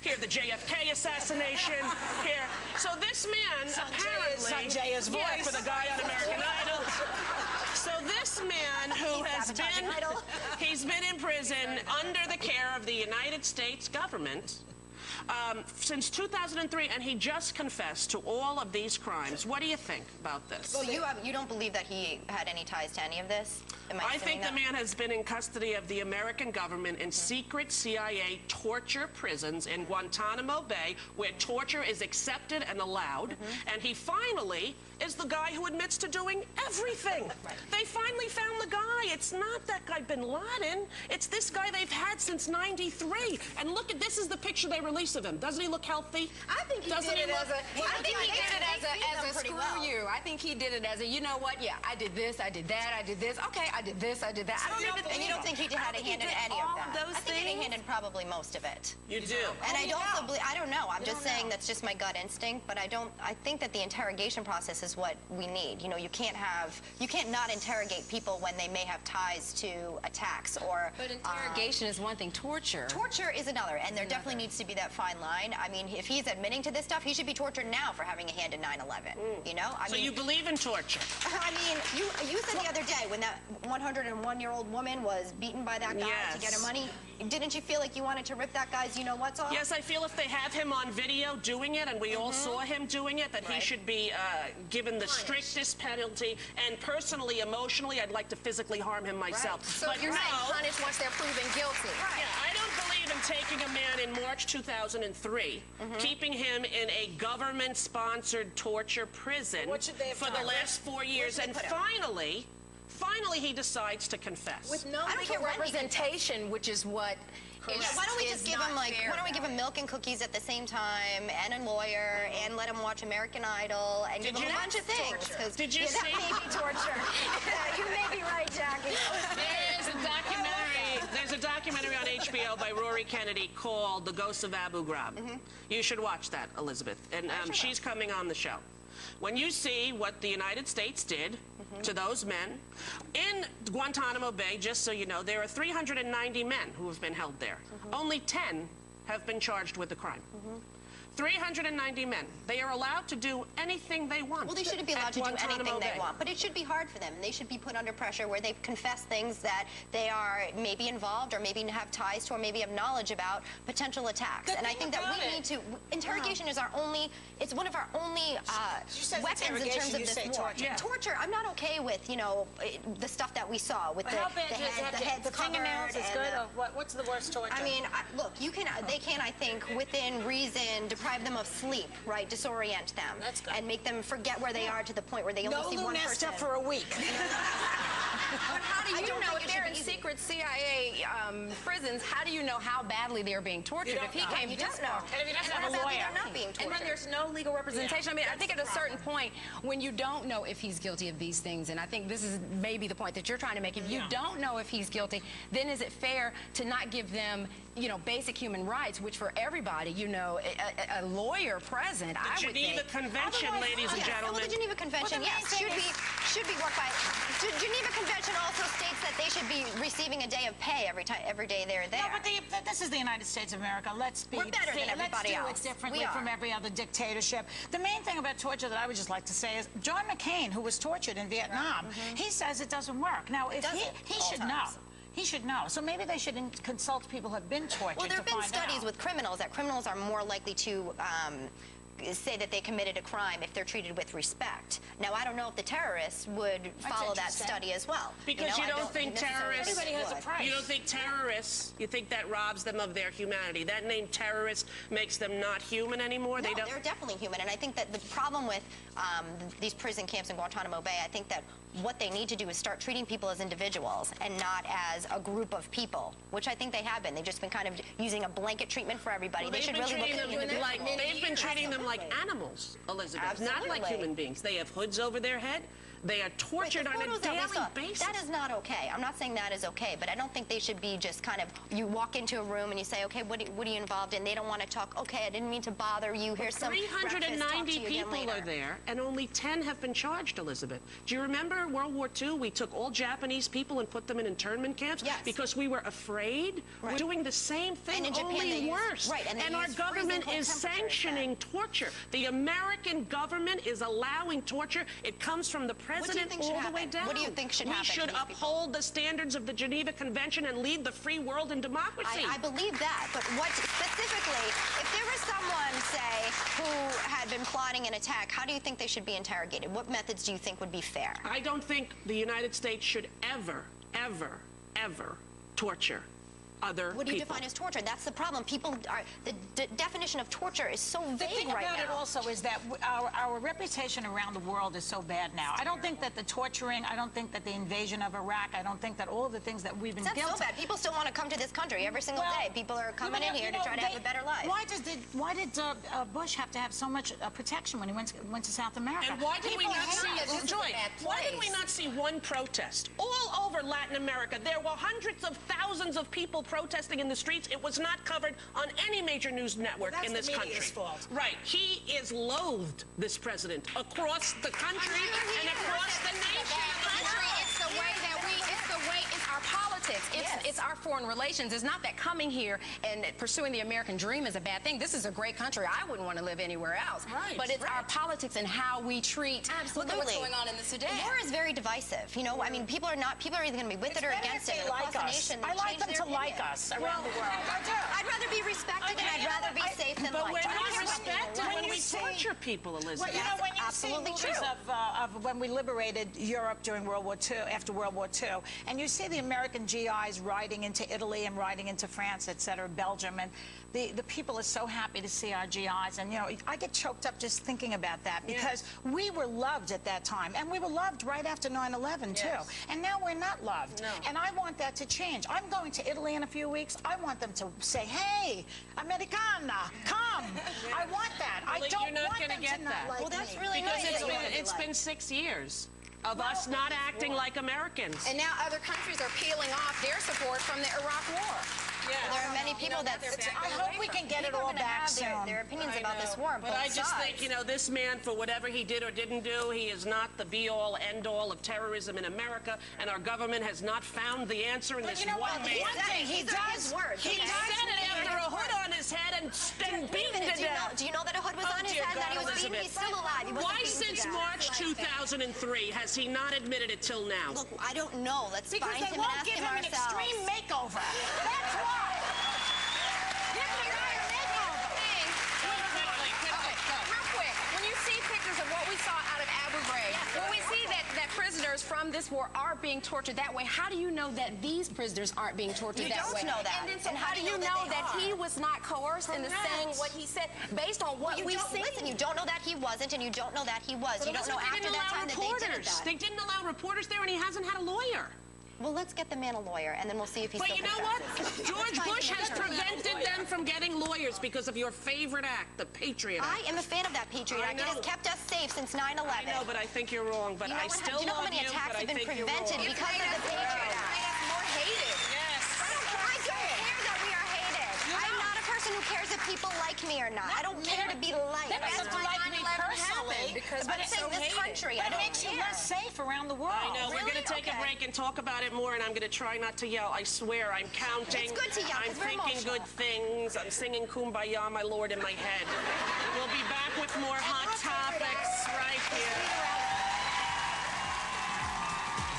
Here, the JFK assassination. Here. So this man apparently... Sanjay's voice. Yeah, for the guy on American Idol. So this man who has been... He's been in prison under the care of the United States government since 2003, and he just confessed to all of these crimes. What do you think about this? Well, you don't believe that he had any ties to any of this? I think the man has been in custody of the American government in secret CIA torture prisons in Guantanamo Bay, where torture is accepted and allowed, and he finally is the guy who admits to doing everything. They finally found the guy. It's not that guy Bin Laden. It's this guy they've had since '93. And look at this is the picture they released of him. Doesn't he look healthy? I think he did it as a. I think he did it as a screw you. I think he did it as a. You know what? Yeah, I did this. I did that. I did this. Okay, I did this. I did that. I don't even think. And you don't think he had a hand in any of that? I think he had a hand in probably most of it. You do. And I don't believe. I don't know. I'm just saying that's just my gut instinct. But I don't. I think that the interrogation process is what we need. You know, you can't not interrogate people when they may have ties to attacks or. But interrogation is one thing. Torture. Torture is another, and there definitely needs to be that fine line. I mean, if he's admitting to this stuff, he should be tortured now for having a hand in 9/11. You know. So you believe in torture? I mean, you said the other day when that 101-year-old woman was beaten by that guy to get her money. Didn't you feel like you wanted to rip that guy's you-know-what's off? Yes, I feel if they have him on video doing it, and we all saw him doing it, that he should be given the strictest penalty. And personally, emotionally, I'd like to physically harm him myself. So you're saying punish once they're proven guilty. Yeah, I don't believe in taking a man in March 2003, keeping him in a government-sponsored torture prison for the last 4 years, and finally he decides to confess. With no legal representation, which is what why don't we just give him, like, why don't we give him milk and cookies at the same time, and a lawyer, and let him watch American Idol, and give him a bunch of things? Did you see? That may be torture. You may be right, Jackie. There's a documentary on HBO by Rory Kennedy called The Ghosts of Abu Ghraib. You should watch that, Elizabeth. And she's coming on the show. When you see what the United States did to those men, in Guantanamo Bay, just so you know, there are 390 men who have been held there. Only 10 have been charged with the crime. 390 men. They are allowed to do anything they want. Well, they shouldn't be allowed to do anything they want, but it should be hard for them. They should be put under pressure where they confess things that they are maybe involved or maybe have ties to or maybe have knowledge about potential attacks. And I think that we need to... Interrogation is our only... It's one of our only weapons in terms of this war. Torture, I'm not okay with, you know, the stuff that we saw with the heads the fingernails is good, or what's the worst torture? I mean, look, they can, I think, within reason, deprive them of sleep, right? Disorient them. And make them forget where they are to the point where they only see one person. No for a week. But how do you know if they're in secret CIA prisons? How do you know how badly they're being tortured? If he came, you don't know. And if he doesn't have a lawyer, not being tortured. And then there's no legal representation. I mean, I think at a certain point when you don't know if he's guilty of these things, and I think this is maybe the point that you're trying to make. If you don't know if he's guilty, then is it fair to not give them, you know, basic human rights, which for everybody, you know, a lawyer present, I would think. The Geneva Convention, ladies and gentlemen. Well, the Geneva Convention, yes, should be worked by. The Geneva Convention also states that they should be receiving a day of pay every day they're there. No, but this is the United States of America. We're better than everybody else. Let's do it differently from every other dictatorship. The main thing about torture that I would just like to say is John McCain, who was tortured in Vietnam, he says it doesn't work. Now, if he should know. He should know. So maybe they should consult people who have been tortured. Well, there have been studies with criminals that criminals are more likely to say that they committed a crime if they're treated with respect. Now, I don't know if the terrorists would follow that study as well. Because you don't think terrorists... Everybody has a price. You don't think terrorists, you think that robs them of their humanity. That name terrorist makes them not human anymore? No, they're definitely human. And I think that the problem with these prison camps in Guantanamo Bay, I think that what they need to do is start treating people as individuals and not as a group of people, which I think they have been. They've just been kind of using a blanket treatment for everybody. Well, they should really look at they've been treating them like animals, Elizabeth, not like human beings. They have hoods over their head. They are tortured on a daily basis. That is not okay. I'm not saying that is okay, but I don't think they should be just kind of, you walk into a room and you say, okay, what are you involved in? They don't want to talk, okay, I didn't mean to bother you. Here's some 390 people are there, and only 10 have been charged, Elizabeth. Do you remember World War II? We took all Japanese people and put them in internment camps because we were afraid. We're doing the same thing, and in only worse. And our government is sanctioning torture. The American government is allowing torture. It comes from the president all the way down. What do you think should happen? We should uphold the standards of the Geneva Convention and lead the free world in democracy. I believe that, but what specifically, if there was someone, say, who had been plotting an attack, how do you think they should be interrogated? What methods do you think would be fair? I don't think the United States should ever, ever, ever torture other people. What do you define as torture? That's the problem. People are, the definition of torture is so vague right now. The thing about it also is that our reputation around the world is so bad now. I don't think that the torturing, I don't think that the invasion of Iraq, I don't think that all of the things that we've been guilty of. That's so bad. People still want to come to this country every single day. People are coming in here to try to have a better life. Why did Bush have to have so much protection when he went to South America? And why did we not see, Joy, why did we not see one protest all over Latin America? There were hundreds of thousands of people protesting in the streets. It was not covered on any major news network in this country. That's the media's fault. Right. He is loathed, this president, across the country and across the nation. It's the way that it's our politics. It's our foreign relations. It's not that coming here and pursuing the American dream is a bad thing. This is a great country. I wouldn't want to live anywhere else. Right. But it's our politics and how we treat. Look at what's going on in the Sudan. War is very divisive. You know, I mean, people are either going to be with it or against it. Like us. I like them to like us around the world. I'd rather be respected and I'd rather be safe than liked. But we're not respected when we torture people, Elizabeth. Well, you know, when you see movies of when we liberated Europe during World War II, after World War II, and you see the American GIs riding into Italy and riding into France, etc., Belgium, and the people are so happy to see our GIs, and you know, I get choked up just thinking about that because we were loved at that time, and we were loved right after 9/11 too, and now we're not loved, and I want that to change. I'm going to Italy in a few weeks. I want them to say, "Hey, Americana, come!" I want that. Well, I don't you're not want going them to get to not that. like Well, that's me. really Because nice. it's been 6 years of us not acting like Americans. And now other countries are peeling off their support from the Iraq War. There are many people that I hope we can get it all back soon. their opinions about this war. But I just think, you know, this man, for whatever he did or didn't do, he is not the be-all, end-all of terrorism in America, and our government has not found the answer in this one man. He does words. He said it after a hood on his head and beaten to death. Do you know that a hood was on his head and that he was beaten? He's still alive. He wasn't Why beaten to since death. March 2003 has he not admitted it till now? Look, I don't know. Let's Because find they him and won't ask give him him an ourselves. extreme makeover. That's why. Give him a makeover. Real quick, when you see pictures of what we saw out of Abu Ghraib, when we see that prisoners from this war are being tortured that way, how do you know that these prisoners aren't being tortured that way? You don't know that. And then so how do you know that he was not coerced into saying what he said based on what we've seen? Listen, you don't know that he wasn't, and you don't know that he was. You don't know after that time that they did that. They didn't allow reporters there, and he hasn't had a lawyer. Well, let's get the man a lawyer, and then we'll see if he still But you know what? confesses. George Bush has prevented them from getting lawyers because of your favorite act, the Patriot Act. I am a fan of that Patriot Act. It has kept us safe since 9/11. I know, but I think you're wrong. But I still do you know how love many you, attacks but I have been think you're prevented wrong. because of the Patriot Act? More hated. Yes. I don't care that we are hated. I'm not a person who cares if people like me or not. I don't care to be liked. That's why like me personally, But it's in this country. But it makes you less safe around the world. I know. We're going to take a break and talk about it more, and I'm going to try not to yell. I swear, I'm counting. It's good to yell, I'm 'cause we're thinking emotional. good things. I'm singing Kumbaya, my Lord, in my head. We'll be back with more hot topics right here.